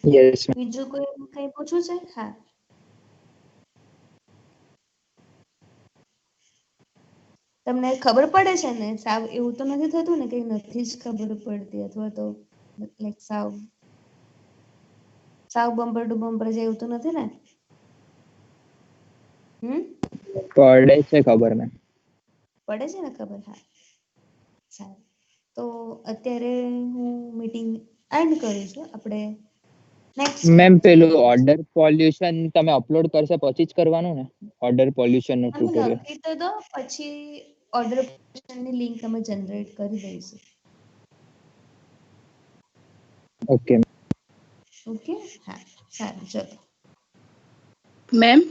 યસ. બીજું કોઈ કઈ પૂછવું છે? હા, તમને ખબર પડે છે ને? સાવ એવું તો નથી થતું ને કે નથી જ ખબર પડતી, અથવા તો લાઈક સાવ બમ્પર ટુ બમ્પર છે એવું તો નથી ને? પડે છે ખબર મેમ. પડે છે ને ખબર? હા, સારું. તો અત્યારે હું મીટિંગ એન્ડ કરું છું. આપણે નેક્સ્ટ મેમ પેલું ઓર્ડર પોલ્યુશન તમે અપલોડ કરશે પછી જ કરવાનું ને? ઓર્ડર પોલ્યુશન નું અમે ટ્યુટોરિયલ. લખી તો દો, પછી ઓર્ડર ની લિંક અમે જનરેટ કરી દઈશું. ઓકે. ઓકે, હા, સારું, ચલો. મેમ,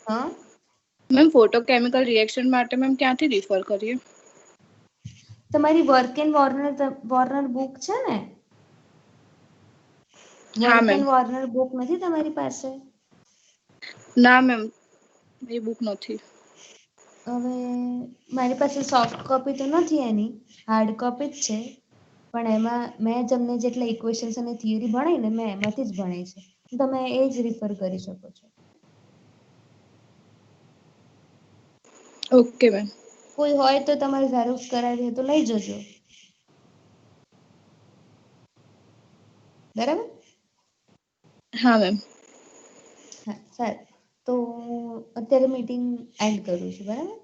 હા, મેમ ફોટોકેમિકલ રિએક્શન માટે મેમ ક્યાંથી રિફર કરીએ? તમારી વર્ક એન્ડ વોર્નર બુક છે ને? હા work ma'am. And Warner book નથી તમારી પાસે? ના મેમ, એ બુક નથી. હવે મારી પાસે સોફ્ટ કોપી તો નથી એની, હાર્ડ કોપી જ છે. પણ એમાં મેં તમને જેટલા ઇક્વેશન્સ અને થિયરી ભણાઈ ને, મેં એમાંથી જ ભણાઈ છે. તમે એ જ રિફર કરી શકો છો. Okay ma'am. કોઈ હોય તો તમારે ઝેરોક્સ કરાવી હોય તો લઈ જજો, બરાબર. હા મેમ. હા, સારું. તો અત્યારે મીટિંગ એન્ડ કરું છું, બરાબર.